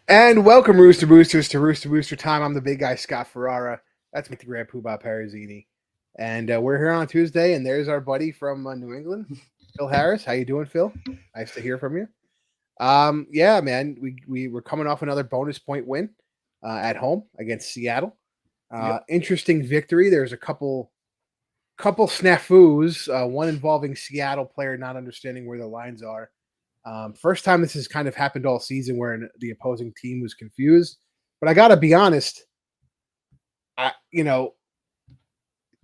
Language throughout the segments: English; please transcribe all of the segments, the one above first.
And welcome, Rooster Boosters, to Rooster Booster Time. I'm the big guy, Scott Ferrara. That's me, the Grand Poobah Parazzini. And we're here on Tuesday, and there's our buddy from New England, Phil Harris. How you doing, Phil? Nice to hear from you. Yeah, man, we were coming off another bonus point win at home against Seattle. Yep. Interesting victory. There's a couple snafus, one involving Seattle player not understanding where the lines are. First time this has kind of happened all season where the opposing team was confused. But I gotta be honest,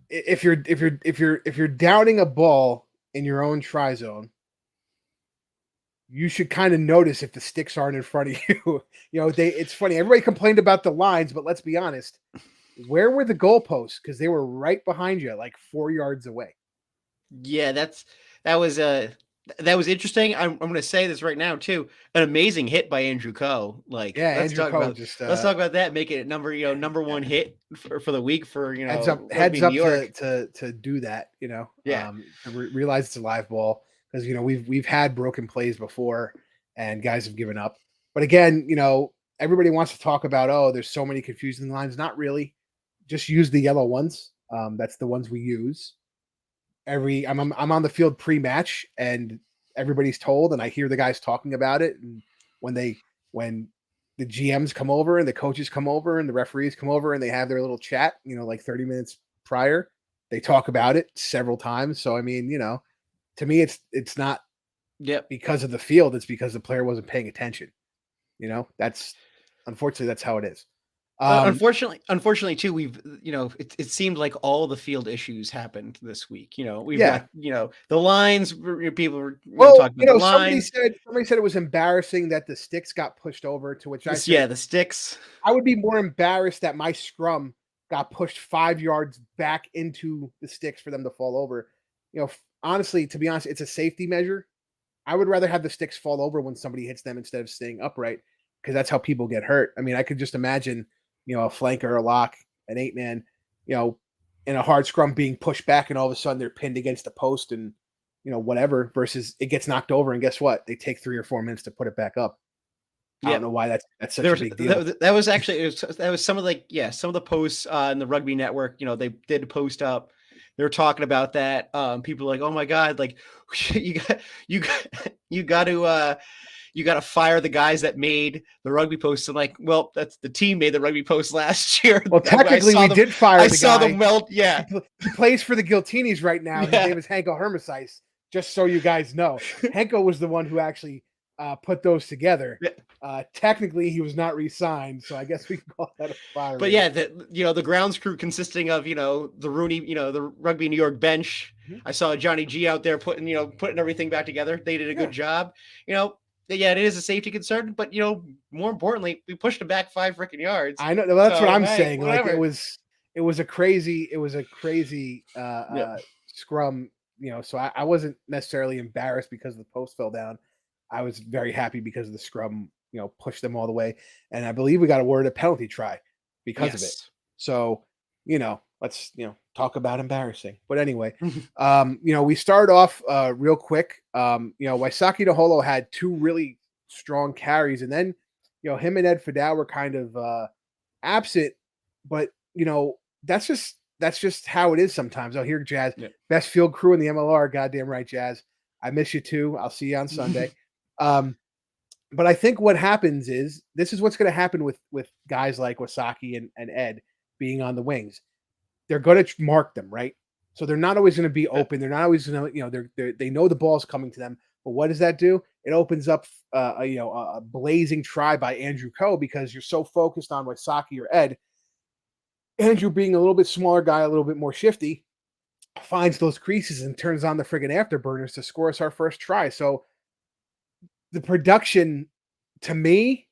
if you're downing a ball in your own try zone, you should kind of notice if the sticks aren't in front of you. It's funny. Everybody complained about the lines, but let's be honest. Where were the goalposts? Because they were right behind you, like 4 yards away. Yeah, that was interesting. I'm going to say this right now too. An amazing hit by Andrew Coe. Let's talk about that. Make it number one hit for the week for heads up to do that. Yeah. Realize it's a live ball because we've had broken plays before and guys have given up. But again, everybody wants to talk about there's so many confusing lines. Not really. Just use the yellow ones. That's the ones we use. I'm on the field pre-match and everybody's told, and I hear the guys talking about it. And when the GMs come over and the coaches come over and the referees come over and they have their little chat, like 30 minutes prior, they talk about it several times. So, I mean, to me, it's not because of the field. It's because the player wasn't paying attention. Unfortunately, that's how it is. Unfortunately too, it seemed like all the field issues happened this week. We've got, the lines, people were talking about the lines. Somebody said it was embarrassing that the sticks got pushed over, to which I said, the sticks. I would be more embarrassed that my scrum got pushed 5 yards back into the sticks for them to fall over. Honestly, to be honest, it's a safety measure. I would rather have the sticks fall over when somebody hits them instead of staying upright, because that's how people get hurt. I mean, I could just imagine a flanker, a lock, an 8-man, in a hard scrum being pushed back and all of a sudden they're pinned against the post and, whatever, versus it gets knocked over and guess what? They take 3 or 4 minutes to put it back up. I don't know why that's such a big deal. That was actually, that was some of the posts in the Rugby Network, they did a post up. They were talking about that. People are like, oh my God, like you got to fire the guys that made the rugby posts. And like, well, that's the team made the rugby post last year. Well, technically we did fire the guy. I saw them melt. Yeah. He plays for the Guiltinis right now. His name is Henko Hermesice, just so you guys know. Henko was the one who actually put those together. Technically he was not re-signed, so I guess we can call that a fire. But yeah, the grounds crew consisting of, the Rooney, the Rugby New York bench. Mm-hmm. I saw Johnny G out there putting everything back together. They did a good job. Yeah, it is a safety concern, but more importantly, we pushed it back 5 freaking yards. I know that's what I'm saying. Whatever. Like it was a crazy scrum. So I wasn't necessarily embarrassed because the post fell down. I was very happy because the scrum, pushed them all the way, and I believe we got awarded a penalty try because of it. So let's talk about embarrassing. But anyway, we start off real quick. Waisake Taholo had 2 really strong carries, and then him and Ed Fidao were kind of absent. But that's just how it is sometimes. Here, Jazz, best field crew in the MLR. Goddamn right, Jazz. I miss you too. I'll see you on Sunday. But I think what happens is this is what's going to happen with guys like Waisake and Ed being on the wings. They're going to mark them, right? So they're not always going to be open. They're not always going to, they know the ball's coming to them. But what does that do? It opens up, a blazing try by Andrew Coe because you're so focused on Waisake or Ed. Andrew, being a little bit smaller guy, a little bit more shifty, finds those creases and turns on the friggin' afterburners to score us our first try. So the production, to me,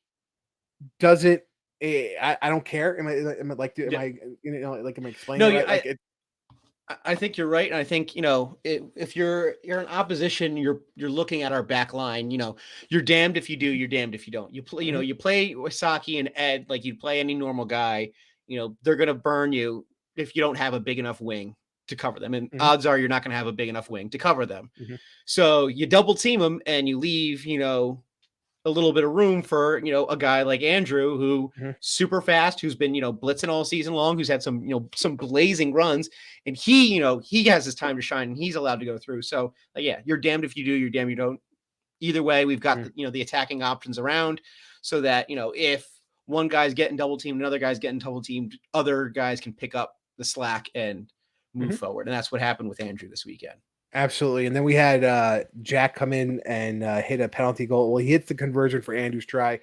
doesn't. I don't care. Am I explaining? No, I think you're right, and I think if you're in opposition, you're looking at our back line. You're damned if you do, you're damned if you don't. You play, you play Waisake and Ed like you'd play any normal guy. They're gonna burn you if you don't have a big enough wing to cover them, and odds are you're not gonna have a big enough wing to cover them. So you double team them and you leave a little bit of room for, a guy like Andrew, who Mhm. super fast, who's been, blitzing all season long, who's had some, some blazing runs, and he has his time to shine, and he's allowed to go through. So yeah, you're damned if you do, you're damned if you don't. Either way, we've got the attacking options around, so that, if one guy's getting double teamed, another guy's getting double teamed, other guys can pick up the slack and move forward. And that's what happened with Andrew this weekend. Absolutely. And then we had Jack come in and hit a penalty goal. Well, he hits the conversion for Andrew's try,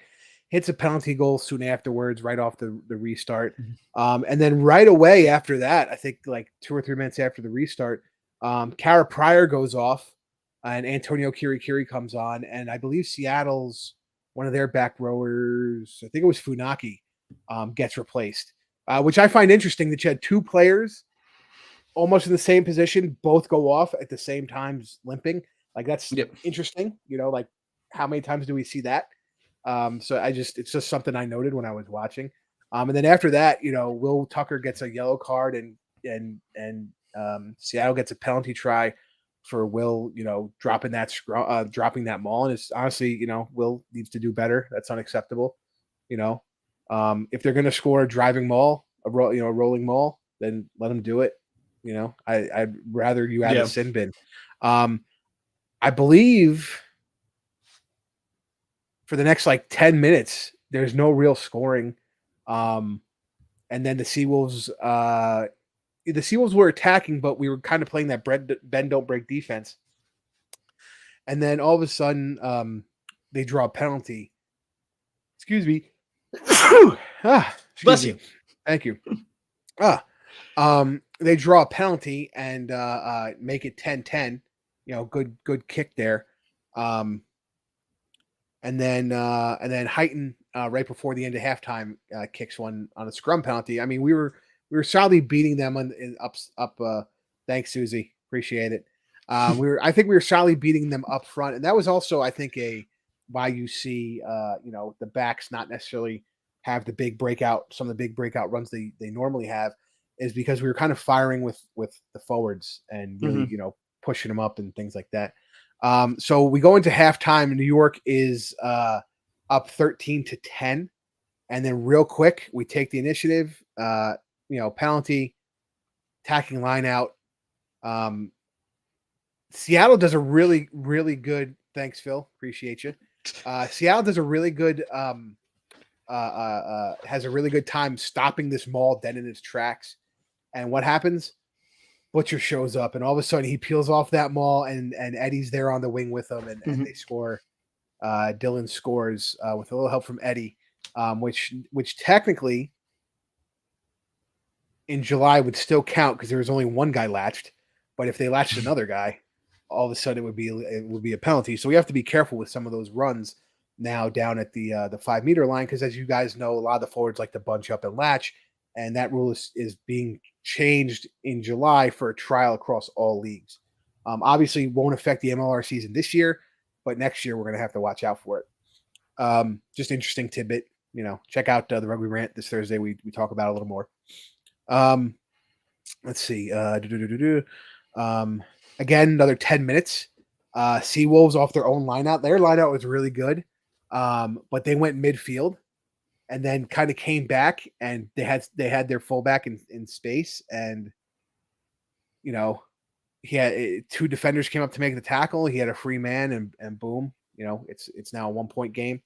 hits a penalty goal soon afterwards, right off the restart. And then right away after that, I think like 2 or 3 minutes after the restart, Kara Pryor goes off and Antonio Kirikiri comes on. And I believe Seattle's one of their back rowers, I think it was Funaki, gets replaced, which I find interesting that you had 2 players almost in the same position, both go off at the same time, limping. Like that's interesting. Like how many times do we see that? So it's just something I noted when I was watching. And then after that, Will Tucker gets a yellow card and Seattle gets a penalty try for Will, dropping that maul. And it's honestly, Will needs to do better. That's unacceptable. If they're going to score a driving maul, a rolling maul, then let them do it. I'd rather you add a sin bin. I believe for the next like 10 minutes, there's no real scoring. And then the Seawolves were attacking, but we were kind of playing that bend don't break defense. And then all of a sudden, they draw a penalty. Excuse me. Bless you. Thank you. They draw a penalty and make it 10-10. Good kick there. And then Heighton right before the end of halftime kicks one on a scrum penalty. I mean, we were solidly beating them up. Thanks, Susie. Appreciate it. I think we were solidly beating them up front, and that was also, I think, why you see the backs not necessarily have the big breakout. Some of the big breakout runs they normally have is because we were kind of firing with the forwards and really pushing them up and things like that. So we go into halftime. New York is up 13-10, and then real quick we take the initiative. Penalty, attacking line out. Seattle does a really, really good. Thanks, Phil. Appreciate you. Seattle does a really good. Has a really good time stopping this maul dead in its tracks. And what happens? Butcher shows up, and all of a sudden he peels off that maul, and Eddie's there on the wing with him, and they score. Dylan scores with a little help from Eddie, which technically in July would still count because there was only one guy latched. But if they latched another guy, all of a sudden it would be a penalty. So we have to be careful with some of those runs now down at the 5 meter line, because as you guys know, a lot of the forwards like to bunch up and latch, and that rule is being changed in July for a trial across all leagues. Obviously, won't affect the MLR season this year, but next year we're going to have to watch out for it. Just interesting tidbit. Check out the Rugby Rant this Thursday. We talk about it a little more. Let's see. Again, another 10 minutes. Seawolves off their own lineout. Their lineout was really good, but they went midfield and then kind of came back, and they had their fullback in space, and he had 2 defenders came up to make the tackle. He had a free man, and boom, it's now a 1-point game.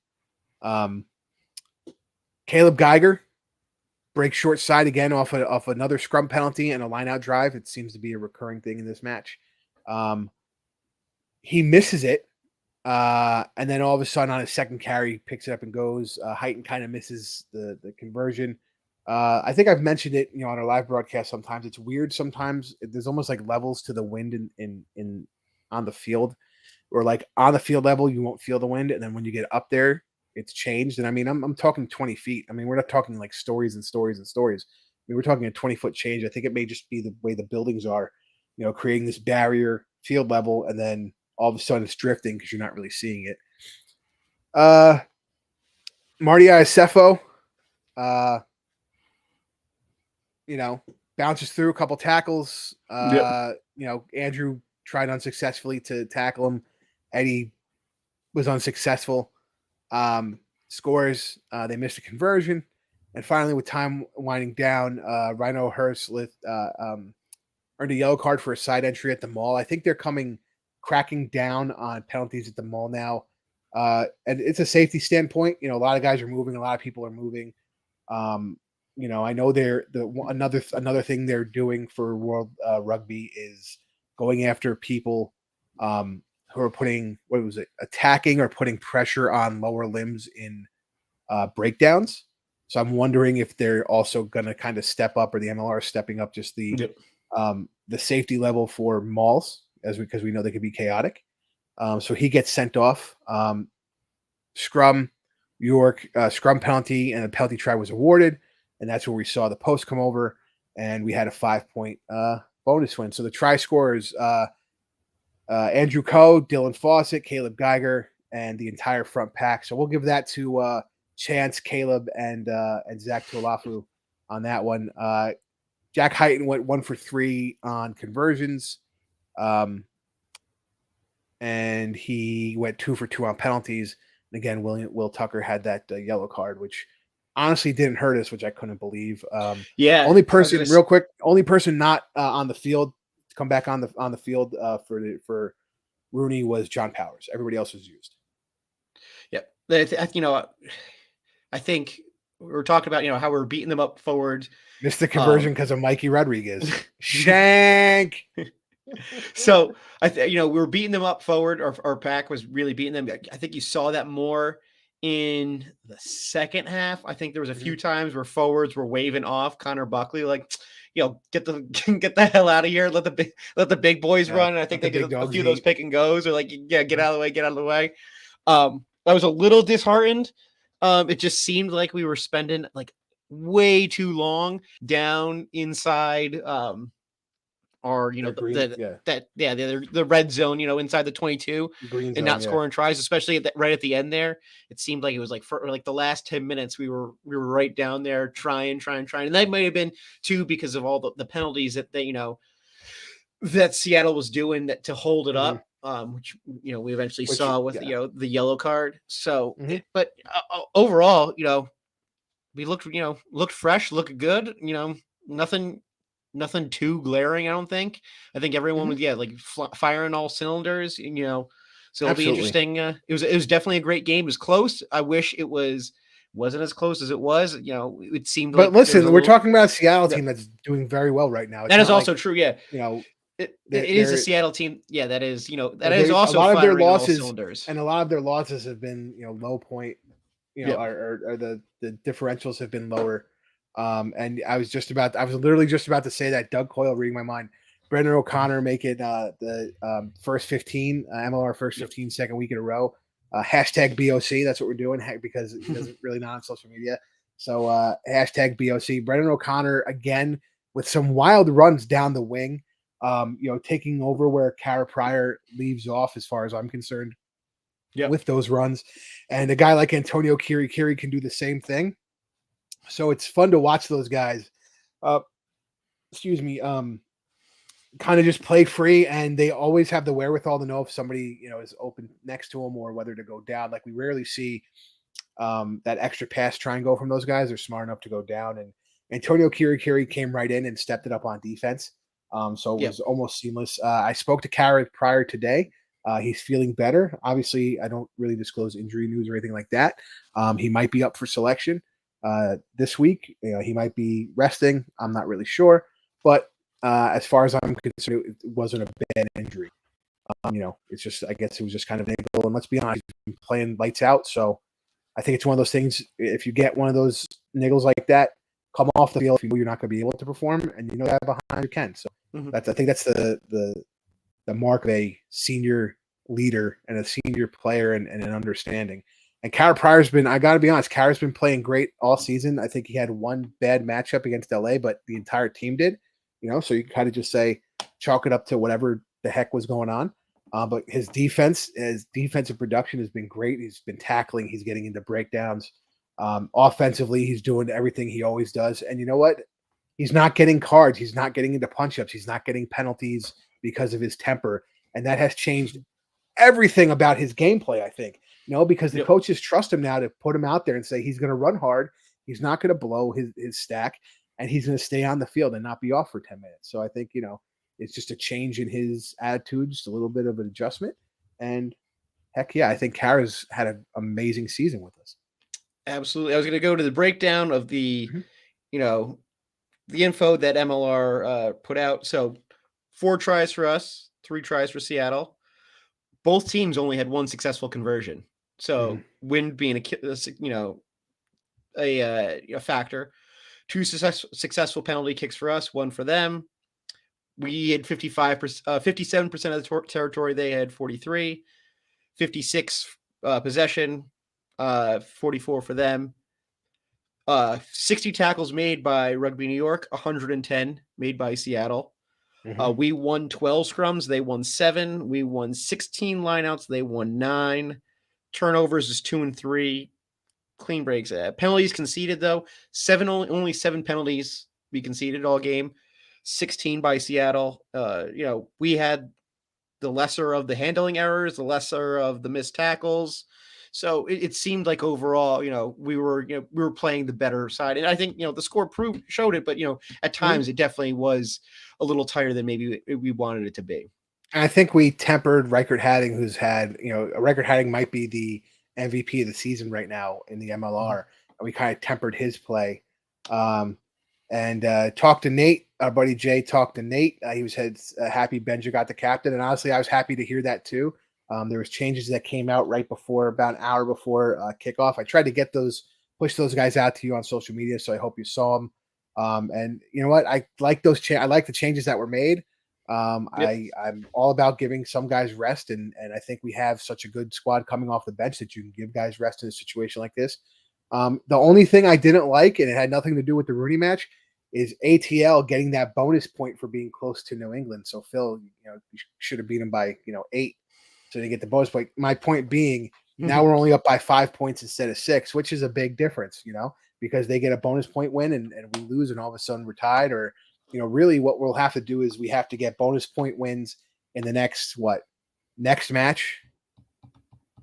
Caleb Geiger breaks short side again off another scrum penalty and a lineout drive. It seems to be a recurring thing in this match. He misses it, and then all of a sudden on his second carry, picks it up and goes. Heighton kind of misses the conversion. I think I've mentioned it, on our live broadcast. Sometimes it's weird. Sometimes there's almost like levels to the wind in on the field, or like on the field level you won't feel the wind, and then when you get up there, it's changed. And I mean, I'm talking 20 feet. I mean, we're not talking like stories and stories and stories. I mean, we're talking a 20-foot change. I think it may just be the way the buildings are, creating this barrier field level, and then all of a sudden it's drifting because you're not really seeing it. Marty Iacefo, bounces through a couple tackles. Andrew tried unsuccessfully to tackle him. Eddie was unsuccessful. scores. They missed a conversion. And finally, with time winding down, Rhino Hurst earned a yellow card for a side entry at the mall. I think they're cracking down on penalties at the mall now. And it's a safety standpoint. A lot of guys are moving. A lot of people are moving. I know another thing they're doing for World Rugby is going after people who are attacking or putting pressure on lower limbs in breakdowns. So I'm wondering if they're also going to kind of step up, or the MLR is stepping up just the safety level for mauls, because we know they can be chaotic. So he gets sent off. Scrum penalty, and a penalty try was awarded, and that's where we saw the post come over, and we had a 5-point bonus win. So the try scorers, Andrew Coe, Dylan Fawcett, Caleb Geiger, and the entire front pack. So we'll give that to Chance, Caleb, and Zach Tuolafu on that one. Jack Heighton went 1 for 3 on conversions, and he went 2 for 2 on penalties. And again, Will Tucker had that yellow card, which honestly didn't hurt us, which I couldn't believe. Only person not on the field to come back on the field for Rooney was John Powers. Everybody else was used. Yep. I think we were talking about, how we're beating them up forward. Missed the conversion because of Mikey Rodriguez. Shank. So we were beating them up forward. Our pack was really beating them. I think you saw that more in the second half. I think there was a few times where forwards were waving off Connor Buckley, like, get the hell out of here. Let the big boys run. And I think they did a few of those pick and goes, or like, get out of the way. I was a little disheartened. It just seemed like we were spending like way too long down inside the red zone, inside the 22, green and not scoring tries, especially right at the end there. It seemed like it was like for like the last 10 minutes we were right down there trying, and that might have been too because of all the penalties that that Seattle was doing to hold it up. Which we eventually saw with the yellow card. So, but overall, we looked fresh, looked good. Nothing too glaring. I don't think. I think everyone was firing all cylinders. So it'll be interesting. It was definitely a great game. It was close. I wish it wasn't as close as it was. It seemed. But listen, we're talking about a Seattle team that's doing very well right now. That is also true. Yeah. It is a Seattle team. Yeah, that is, that is also a lot of their firing losses, all cylinders. And a lot of their losses have been, low point, or the differentials have been lower. And I was literally just about to say that. Doug Coyle reading my mind. Brendan O'Connor making the first 15 MLR first 15 second week in a row. Hashtag BOC. That's what we're doing because he doesn't really not on social media. So hashtag BOC. Brendan O'Connor again with some wild runs down the wing. Taking over where Kara Pryor leaves off, as far as I'm concerned, with those runs. And a guy like Antonio Kiri can do the same thing. So it's fun to watch those guys, kind of just play free, and they always have the wherewithal to know if somebody, is open next to them or whether to go down. Like we rarely see that extra pass try and go from those guys. They're smart enough to go down, and Antonio Kiri came right in and stepped it up on defense. So it was almost seamless. I spoke to Kara Pryor today. He's feeling better. Obviously, I don't really disclose injury news or anything like that. He might be up for selection this week. He might be resting. I'm not really sure. But as far as I'm concerned, it wasn't a bad injury. It's just, I guess it was just kind of an ankle. And let's be honest, he's been playing lights out. So I think it's one of those things. If you get one of those niggles like that, come off the field if you know you're not going to be able to perform, and that behind you can. So I think that's the mark of a senior leader and a senior player and an understanding. And Kara Pryor's been, I got to be honest, Kara's been playing great all season. I think he had one bad matchup against LA, but the entire team did. So you can kind of just say chalk it up to whatever the heck was going on. But his defensive production has been great. He's been tackling. He's getting into breakdowns. Offensively, he's doing everything he always does. And you know what? He's not getting cards. He's not getting into punch-ups. He's not getting penalties because of his temper. And that has changed everything about his gameplay, I think. No, because the Yep. coaches trust him now to put him out there and say he's going to run hard. He's not going to blow his stack, and he's going to stay on the field and not be off for 10 minutes. So I think, it's just a change in his attitude, just a little bit of an adjustment. And heck yeah, I think Kara's had an amazing season with us. Absolutely. I was going to go to the breakdown of the, Mhm. you know, the info that MLR put out. So 4 tries for us, 3 tries for Seattle. Both teams only had 1 successful conversion. So Mhm. wind being a factor. 2 successful penalty kicks for us, 1 for them. We had 57% of the territory. They had 43, 56 possession, 44 for them. 60 tackles made by Rugby New York, 110 made by Seattle. Mhm. We won 12 scrums. They won 7. We won 16 lineouts. They won 9. Turnovers is 2 and 3. Clean breaks. Penalties conceded though. Only 7 penalties we conceded all game. 16 by Seattle. We had the lesser of the handling errors, the lesser of the missed tackles. So it seemed like overall, we were playing the better side, and I think the score showed it. But at Mhm. times it definitely was a little tighter than maybe we wanted it to be. And I think we tempered Reichert Hadding, who's had, Reichert Hadding might be the MVP of the season right now in the MLR. And we kind of tempered his play. And talked to Nate, our buddy Jay talked to Nate. He was happy Benja got the captain. And honestly, I was happy to hear that too. There was changes that came out right before, about an hour before kickoff. I tried to push those guys out to you on social media. So I hope you saw them. And you know what? I like I like the changes that were made. Yep. I'm all about giving some guys rest, and I think we have such a good squad coming off the bench that you can give guys rest in a situation like this. The only thing I didn't like, and it had nothing to do with the Rooney match, is ATL getting that bonus point for being close to New England. So Phil, you should have beat him by 8, so they get the bonus point. My point being, now we're only up by 5 points instead of 6, which is a big difference, because they get a bonus point win and we lose, and all of a sudden we're tied. Or really what we'll have to do is we have to get bonus point wins in the next match,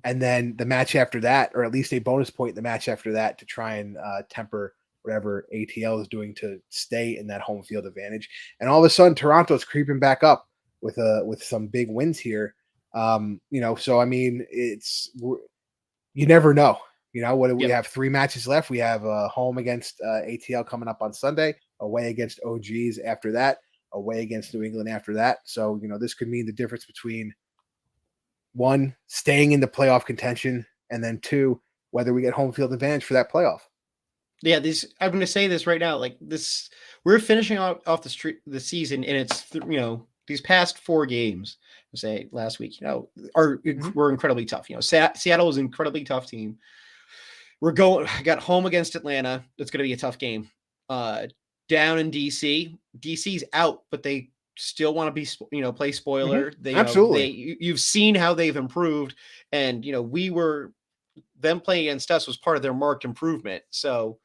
and then the match after that, or at least a bonus point in the match after that, to try and temper whatever ATL is doing to stay in that home field advantage. And all of a sudden, Toronto's creeping back up with some big wins here. So I mean, you never know. What do we Yep. have? 3 matches left. We have a home against ATL coming up on Sunday, away against OGs after that, away against New England after that. So this could mean the difference between 1, staying in the playoff contention, and then 2, whether we get home field advantage for that playoff. Yeah, I'm going to say this right now. Like this, we're finishing off the season, and it's these past 4 games. Say last week, were incredibly tough. Seattle was an incredibly tough team. Got home against Atlanta. That's going to be a tough game. Down in DC. DC's out, but they still want to be play spoiler. Absolutely. You've seen how they've improved, and them playing against us was part of their marked improvement. So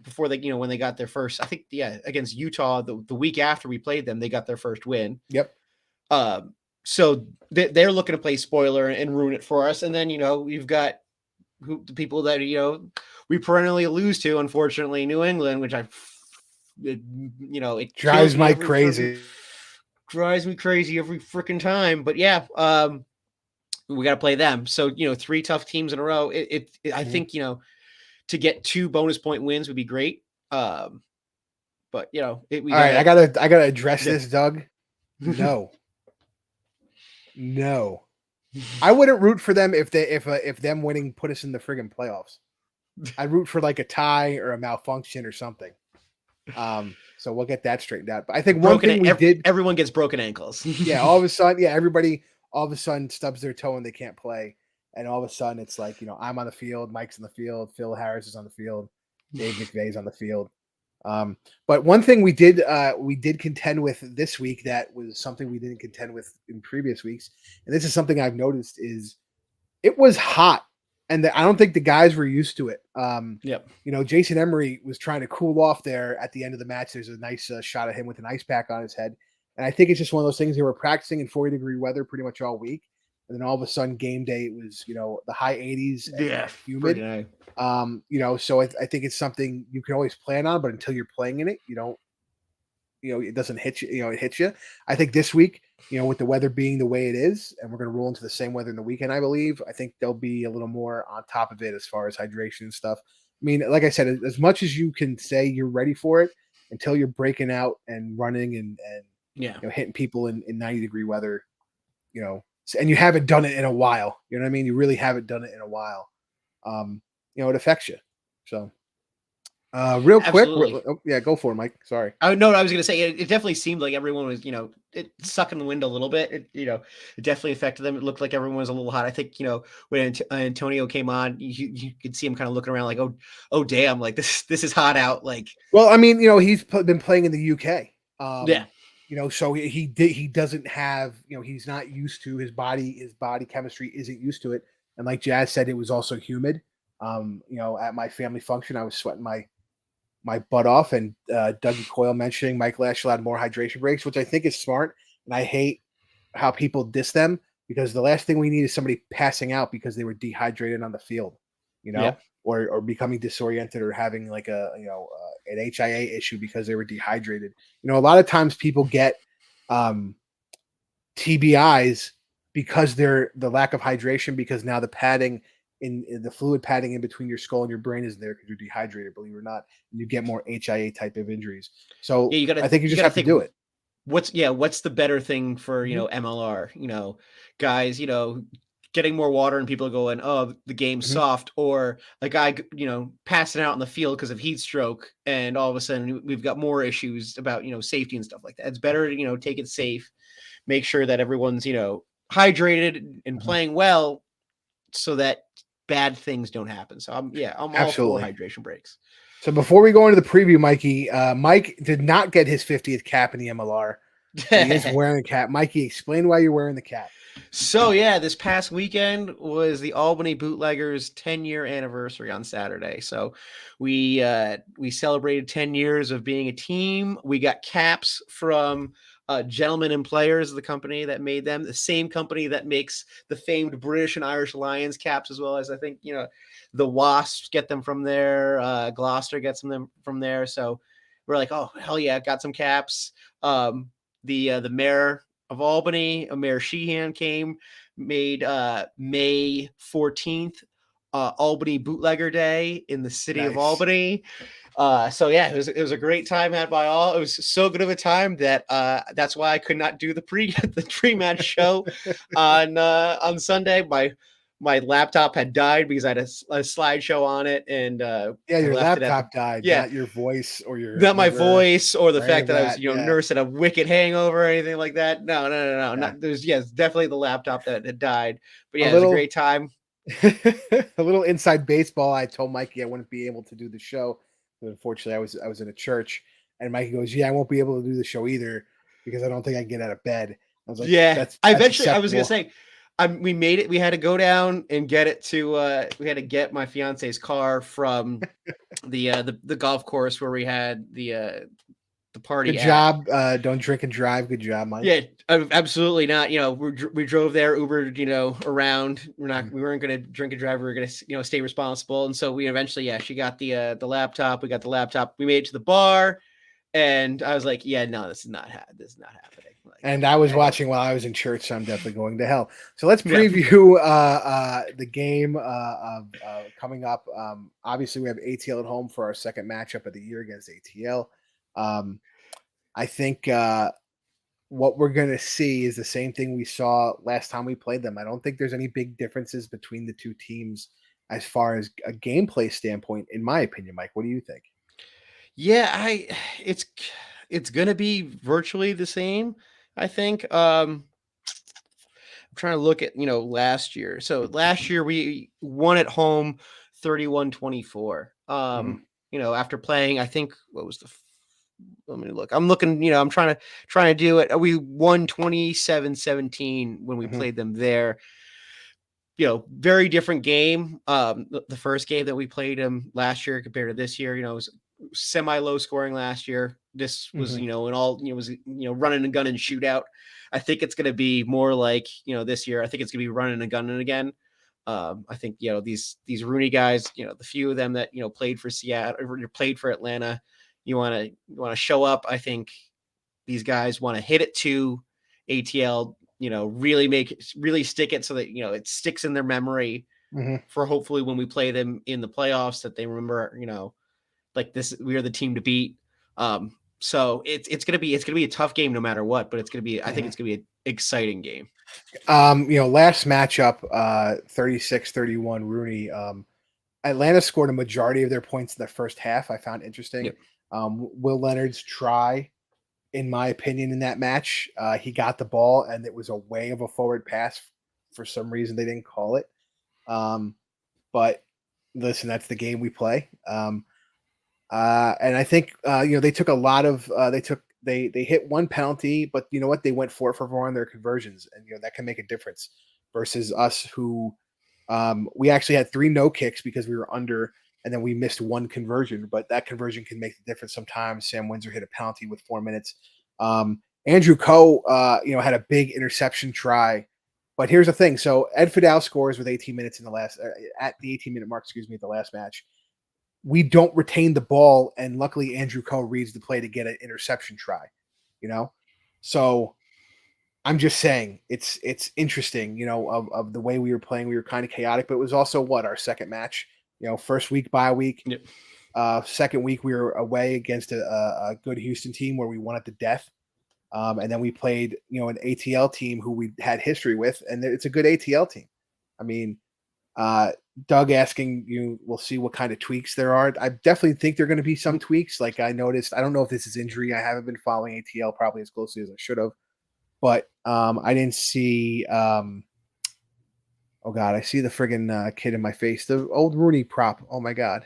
before they when they got their first, I think against Utah the week after we played them, they got their first win. Yep. So they're looking to play spoiler and ruin it for us, and then you've got the people that we perennially lose to, unfortunately, New England, which it Drives kills me Mike crazy. drives me crazy every freaking time. But yeah, we got to play them. So 3 tough teams in a row. I think to get 2 bonus point wins would be great. But all right, I gotta address this, Doug. No. I wouldn't root for them if them winning put us in the friggin' playoffs. I'd root for like a tie or a malfunction or something. So we'll get that straightened out. But I think one thing we did, everyone gets broken ankles. yeah, all of a sudden, everybody all of a sudden stubs their toe and they can't play. And all of a sudden it's like, I'm on the field, Mike's on the field, Phil Harris is on the field, Dave McVay's on the field. But one thing we did contend with this week that was something we didn't contend with in previous weeks, and this is something I've noticed, is it was hot, and I don't think the guys were used to it. Yep. Jason Emery was trying to cool off there at the end of the match. There's a nice shot of him with an ice pack on his head, and I think it's just one of those things they were practicing in 40-degree weather pretty much all week, and then all of a sudden game day it was the high 80s Yeah, and humid. freaking So I think it's something you can always plan on, but until you're playing in it, you don't it doesn't hit you. It hits you. I think this week, with the weather being the way it is, and we're going to roll into the same weather in the weekend, I believe. I think they'll be a little more on top of it as far as hydration and stuff. I mean, like I said, as much as you can say you're ready for it, until you're breaking out and running and yeah, hitting people in 90-degree weather, and you haven't done it in a while. You know what I mean? You really haven't done it in a while. It affects you. So, real quick, absolutely. yeah, go for it, Mike. Sorry. I know what I was going to say. It definitely seemed like everyone was, it sucking the wind a little bit. It definitely affected them. It looked like everyone was a little hot. I think, when Antonio came on, you could see him kind of looking around like, oh, damn, like this is hot out. Like, well, I mean, he's been playing in the UK. Yeah. So he doesn't have, he's not used to his body chemistry isn't used to it. And like Jazz said, it was also humid. At my family function, I was sweating my butt off, and Dougie Coyle mentioning Mike Lashley had more hydration breaks, which I think is smart. And I hate how people diss them, because the last thing we need is somebody passing out because they were dehydrated on the field, Yeah. or becoming disoriented, or having like an HIA issue because they were dehydrated. A lot of times people get TBIs because they're the lack of hydration, because now the padding in the fluid padding in between your skull and your brain is there because you're dehydrated, believe it or not, and you get more HIA type of injuries. So Yeah, I think you just have to do it. What's the better thing for, MLR, guys, getting more water and people going, oh, the game's soft, or a guy, passing out in the field because of heat stroke. And all of a sudden we've got more issues about, safety and stuff like that. It's better to, take it safe, make sure that everyone's, hydrated and playing well, so that bad things don't happen. So I'm all for hydration breaks. So before we go into the preview, Mikey, Mike did not get his 50th cap in the MLR. But he is wearing a cap. Mikey, explain why you're wearing the cap. So yeah, this past weekend was the Albany Bootleggers 10-year anniversary on Saturday. So we celebrated 10 years of being a team. We got caps from Gentlemen and Players, the company that made them, the same company that makes the famed British and Irish Lions caps, as well as I think the Wasps get them from there. Gloucester gets them from there. So we're like, oh hell yeah, got some caps. The mayor of Albany, Mayor Sheehan came, made May 14th Albany Bootlegger Day in the city of Albany. So yeah, it was a great time had by all. It was so good of a time that that's why I could not do the pre-match show on Sunday. My laptop had died because I had a slideshow on it, and your laptop died, not your voice or your not my voice or the fact that I was yeah. nursing a wicked hangover or anything like that. No. Not, there's definitely the laptop that had died. But yeah, it was a great time. A little inside baseball. I told Mikey I wouldn't be able to do the show, but unfortunately I was in a church, and Mikey goes, "Yeah, I won't be able to do the show either because I don't think I can get out of bed." I was like, "Yeah." That's I acceptable. was gonna say, we made it. We had to go down and get it to. We had to get my fiance's car from the golf course where we had the party. Good job. Don't drink and drive. Good job, Mike. Yeah, absolutely not. We drove there, Ubered, around. We weren't going to drink and drive. We were going to, stay responsible. And so we eventually, she got the laptop. We got the laptop. We made it to the bar, and I was like, yeah, no, this is not happening. Like, and I was watching while I was in church, so I'm definitely going to hell. So let's preview the game coming up. Obviously, we have ATL at home for our second matchup of the year against ATL. I think what we're going to see is the same thing we saw last time we played them. I don't think there's any big differences between the two teams as far as a gameplay standpoint, in my opinion. Mike, what do you think? Yeah, it's going to be virtually the same, I think. I'm trying to look at, last year. So last year we won at home 31-24. After playing, I think, what was let me look. I'm looking, I'm trying to do it. We won 27-17 when we played them there. Very different game. The first game that we played them last year compared to this year, it was semi low scoring last year. This was, an all, was, running and gunning shootout. I think it's going to be more like, this year. I think it's going to be running and gunning again. I think, these Rooney guys, the few of them that, played for Seattle or played for Atlanta, you want to show up. I think these guys want to hit it to ATL, really stick it so that, it sticks in their memory for hopefully when we play them in the playoffs that they remember, like this, we are the team to beat. So it's gonna be a tough game no matter what, but it's gonna be, I think it's gonna be an exciting game. Last matchup, 36-31 Rooney. Atlanta scored a majority of their points in the first half. I found interesting. Yep. Will Leonard's try, in my opinion, in that match, he got the ball and it was a way of a forward pass. For some reason, they didn't call it. But listen, that's the game we play. And I think they took a lot of they hit one penalty, but you know what? They went 4 for 4 on their conversions, and that can make a difference versus us who we actually had 3 no kicks because we were under, and then we missed 1 conversion. But that conversion can make the difference sometimes. Sam Windsor hit a penalty with 4 minutes. Andrew Coe, had a big interception try. But here's the thing. So Ed Fidel scores with 18 minutes in the last at the 18-minute mark, at the last match. We don't retain the ball, and luckily Andrew Coe reads the play to get an interception try. So I'm just saying it's interesting. Of the way we were playing, we were kind of chaotic, but it was also our second match. First week bye week. Yep. Second week we were away against a good Houston team where we won at the death. And then we played, an ATL team who we had history with, and it's a good ATL team. I mean, Doug asking you, we'll see what kind of tweaks there are. I definitely think there are going to be some tweaks. Like I noticed, I don't know if this is injury. I haven't been following ATL probably as closely as I should have, but I didn't see. Oh God, I see the friggin' kid in my face. The old Rooney prop. Oh my God,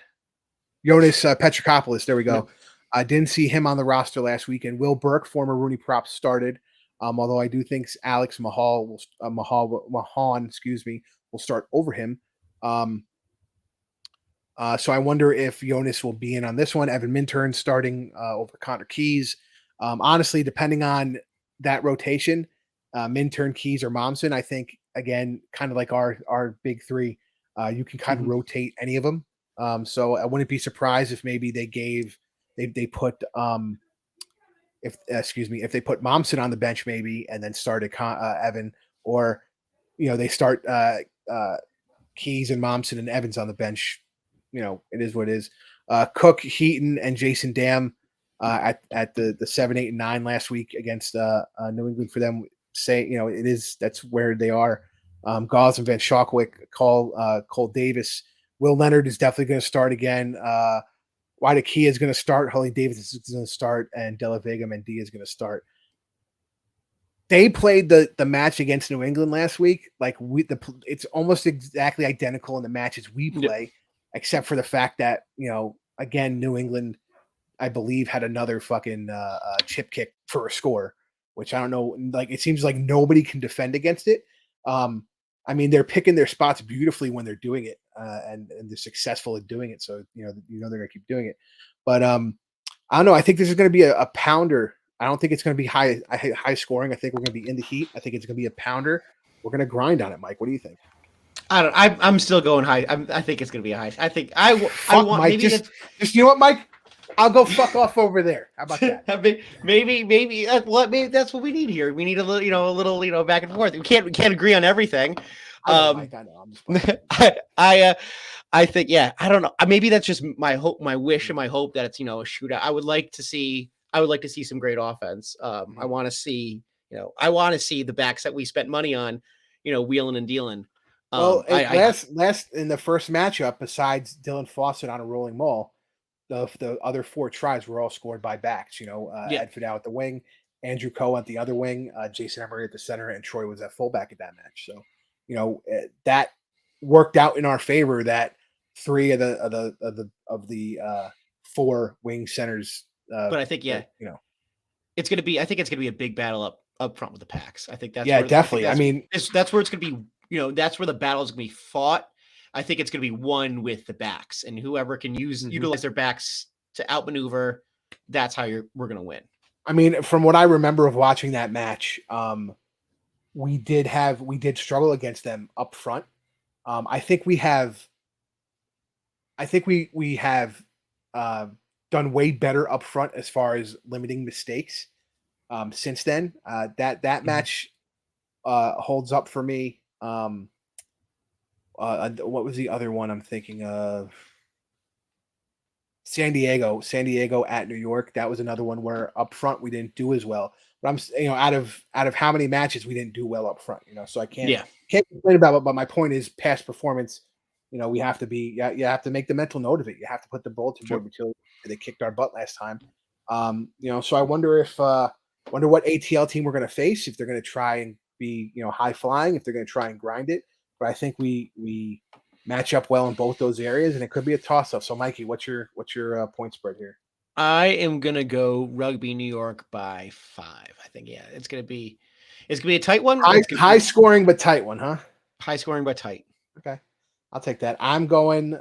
Jonas Petrakopoulos. There we go. Yep. I didn't see him on the roster last week, and Will Burke, former Rooney prop, started. Although I do think Alex Mahan, will start over him. So I wonder if Jonas will be in on this one. Evan Minturn starting over Connor Keys. Honestly, depending on that rotation, Minturn, Keys, or Momsen, I think again, kind of like our big 3, you can kind of rotate any of them. So I wouldn't be surprised if maybe they put if they put Momsen on the bench maybe and then started Evan, or they start Keys and Momsen and Evans on the bench. It is what it is. Cook, Heaton, and Jason Dam at the 7, 8, and 9 last week against New England for them. That's where they are. Gauze and Van Schaukwick, Cole Davis. Will Leonard is definitely going to start again. Waidekia is going to start. Holly Davis is going to start, and Della Vega Mendia is going to start. They played the match against New England last week. Like it's almost exactly identical in the matches we play, except for the fact that again, New England, I believe, had another fucking chip kick for a score, which I don't know. Like it seems like nobody can defend against it. I mean, they're picking their spots beautifully when they're doing it, and they're successful at doing it. So they're gonna keep doing it. But I don't know. I think this is going to be a pounder. I don't think it's going to be high scoring. I think we're going to be in the heat. I think it's going to be a pounder. We're going to grind on it, Mike. What do you think? I'm still going high. I think it's going to be a high. I think I want Mike, maybe just you know what, Mike? I'll go fuck off over there. How about that? maybe that's what we need here. We need a little back and forth. We can't agree on everything. I know. I'm just I think, I don't know. Maybe that's just my hope, my wish, and my hope that it's a shootout. I would like to see some great offense. I want to see the backs that we spent money on, wheeling and dealing. Last in the first matchup, besides Dylan Fawcett on a rolling maul, the other 4 tries were all scored by backs. Ed Fidel at the wing, Andrew Coe at the other wing, Jason Emery at the center, and Troy was at fullback at that match. So, that worked out in our favor. That 3 of the 4 wing centers. But I think it's gonna be. I think it's gonna be a big battle up front with the packs. I think that's definitely. That's where it's gonna be. That's where the battle is gonna be fought. I think it's going to be won with the backs, and whoever can utilize their backs to outmaneuver, that's how we're going to win. I mean, from what I remember of watching that match, we did struggle against them up front. I think we have uh, done way better up front as far as limiting mistakes since then. That Mhm. match holds up for me. What was the other one I'm thinking of? San Diego at New York. That was another one where up front we didn't do as well. But out of how many matches we didn't do well up front, so I Yeah, can't complain about it. But my point is past performance. We have to you have to make the mental note of it. You have to put the bulletin sure. board material. They kicked our butt last time. So I wonder if wonder what ATL team we're going to face. If they're going to try and be high flying, if they're going to try and grind it. But I think we match up well in both those areas, and it could be a toss up. So, Mikey, what's your point spread here? I am gonna go Rugby New York by 5. I think, yeah, it's gonna be a tight one. High It's gonna high be scoring but tight one, huh? high scoring but tight. Okay, I'll take that. I'm going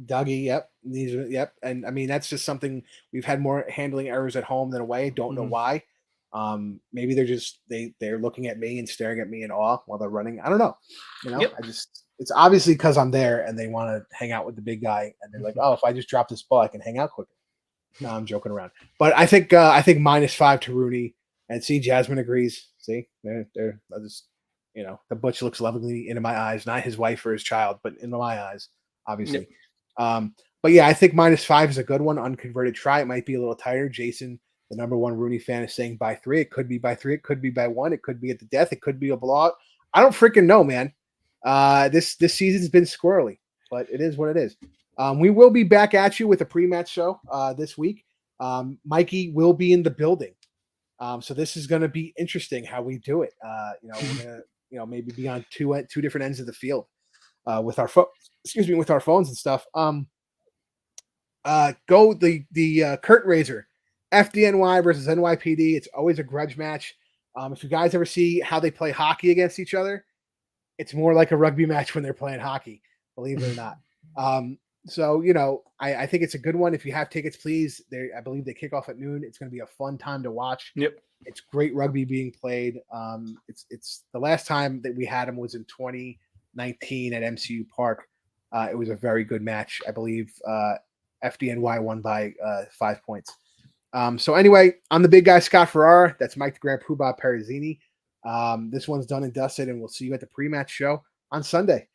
Dougie. Yep, yep. And I mean that's just something we've had more handling errors at home than away. Don't know Mhm. why. Maybe they're looking at me and staring at me in awe while they're running. I don't know. Yep. I just it's obviously because I'm there and they want to hang out with the big guy and they're like, Mhm. oh, if I just drop this ball, I can hang out quicker. No, I'm joking around. But I think -5 to Rooney. And see, Jasmine agrees. See, I just the butch looks lovingly into my eyes, not his wife or his child, but into my eyes, Yep. obviously. But yeah, I think -5 is a good one. Unconverted try. It might be a little tighter. Jason, the number one Rooney fan, is saying by 3. It could be by 3. It could be by 1. It could be at the death. It could be a blowout. I don't freaking know, man. This season's been squirrely, but it is what it is. We will be back at you with a pre-match show this week. Mikey will be in the building, so this is going to be interesting how we do it. We're gonna maybe be on two different ends of the field with our with our phones and stuff. Go the curtain raiser, FDNY versus NYPD. It's always a grudge match. If you guys ever see how they play hockey against each other, it's more like a rugby match when they're playing hockey, believe it or not. So I think it's a good one. If you have tickets, please. I believe they kick off at noon. It's going to be a fun time to watch. Yep. It's great rugby being played. It's the last time that we had them was in 2019 at MCU Park. It was a very good match. I believe FDNY won by 5 points. So anyway, I'm the big guy, Scott Ferrara. That's Mike the Grand Poobah Perizini. This one's done and dusted, and we'll see you at the pre-match show on Sunday.